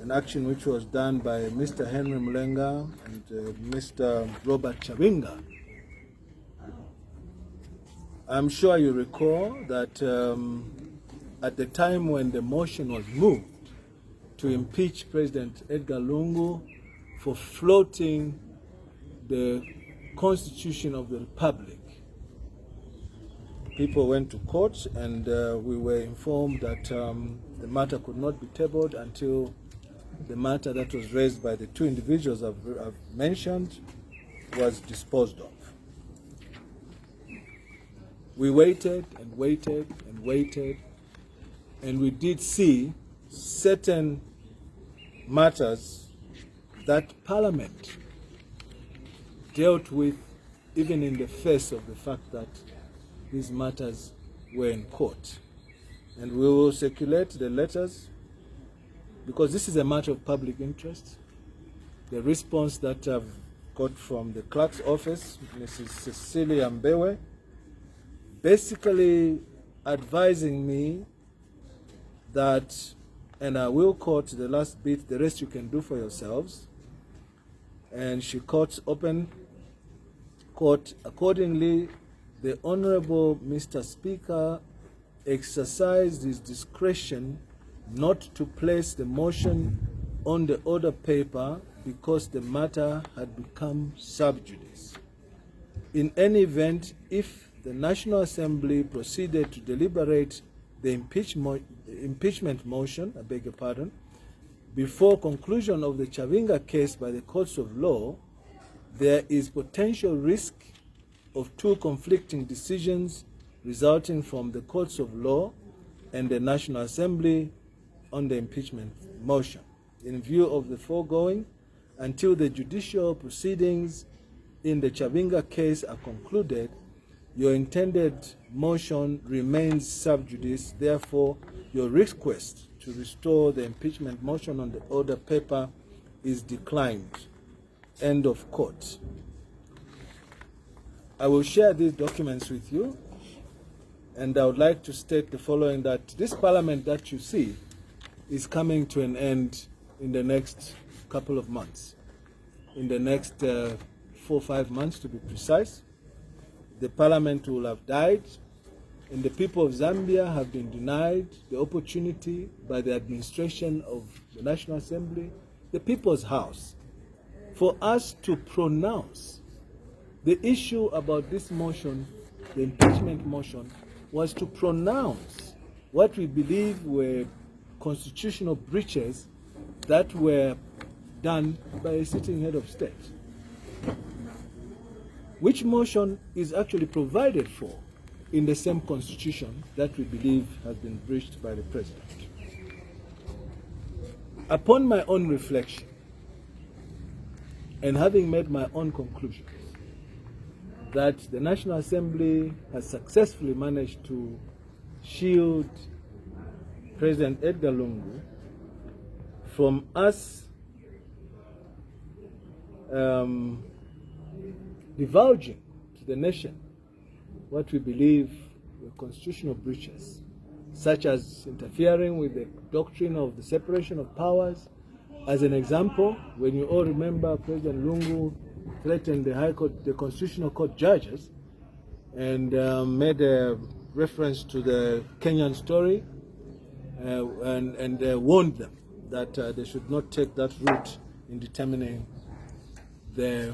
an action which was done by Mr. Henry Mulenga and Mr. Robert Chavinga. I'm sure you recall that at the time when the motion was moved to impeach President Edgar Lungu for floating the Constitution of the Republic, people went to court, and we were informed that the matter could not be tabled until the matter that was raised by the two individuals I've mentioned was disposed of. We waited and waited and waited, and we did see certain matters that Parliament dealt with, even in the face of the fact that these matters were in court. And we will circulate the letters, because this is a matter of public interest. The response that I've got from the clerk's office, Mrs. Cecilia Mbewe, basically advising me that, and I will quote the last bit, the rest you can do for yourselves. And she quotes open, quote, accordingly, the Honorable Mr. Speaker exercised his discretion not to place the motion on the order paper because the matter had become sub judice. In any event, if the National Assembly proceeded to deliberate the impeachment motion, I beg your pardon, before conclusion of the Chavinga case by the courts of law, there is potential risk of two conflicting decisions resulting from the courts of law and the National Assembly on the impeachment motion. In view of the foregoing, until the judicial proceedings in the Chavinga case are concluded, your intended motion remains sub judice. Therefore, your request to restore the impeachment motion on the order paper is declined. End of quote. I will share these documents with you, and I would like to state the following, that this Parliament that you see is coming to an end in the next couple of months, in the next 4 or 5 months to be precise. The Parliament will have died, and the people of Zambia have been denied the opportunity by the administration of the National Assembly, the People's House, for us to pronounce the issue about this motion, the impeachment motion, was to pronounce what we believe were constitutional breaches that were done by a sitting head of state. Which motion is actually provided for in the same constitution that we believe has been breached by the president. Upon my own reflection, and having made my own conclusions, that the National Assembly has successfully managed to shield President Edgar Lungu from us divulging to the nation what we believe were constitutional breaches, such as interfering with the doctrine of the separation of powers. As an example, when you all remember, President Lungu threatened the High Court, the Constitutional Court judges, and made a reference to the Kenyan story, and warned them that they should not take that route in determining the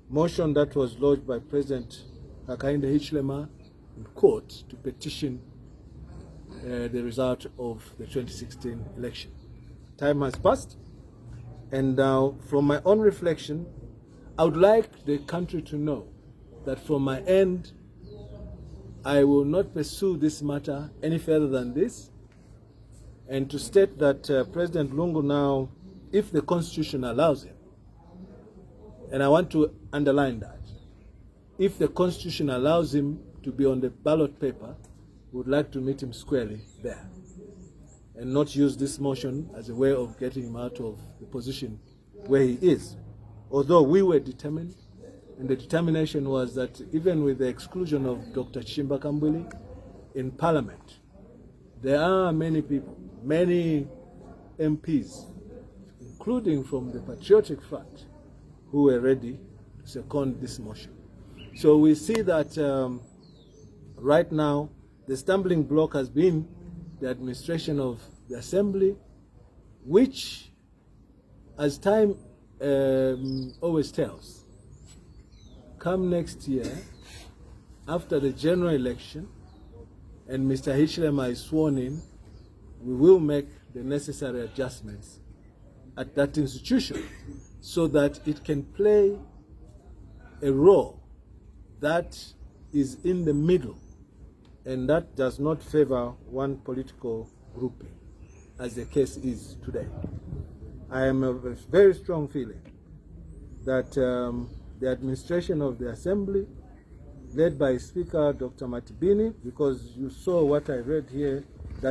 motion that was lodged by President Hakainde Hichilema in court to petition the result of the 2016 election. Time has passed, and now from my own reflection, I would like the country to know that from my end, I will not pursue this matter any further than this, and to state that President Lungu now, if the Constitution allows him, and I want to underline that, if the Constitution allows him to be on the ballot paper, we would like to meet him squarely there and not use this motion as a way of getting him out of the position where he is. Although we were determined, and the determination was that even with the exclusion of Dr. Chimba Kambwili in Parliament, There are many people, many MPs, including from the Patriotic Front, who were ready to second this motion. So we see that right now the stumbling block has been the administration of the Assembly, which, as time always tells, come next year, after the general election, and Mr. Hichilema is sworn in, we will make the necessary adjustments at that institution so that it can play a role that is in the middle and that does not favor one political grouping, as the case is today. I am of a very strong feeling that the administration of the Assembly, led by Speaker Dr. Matibini, because you saw what I read here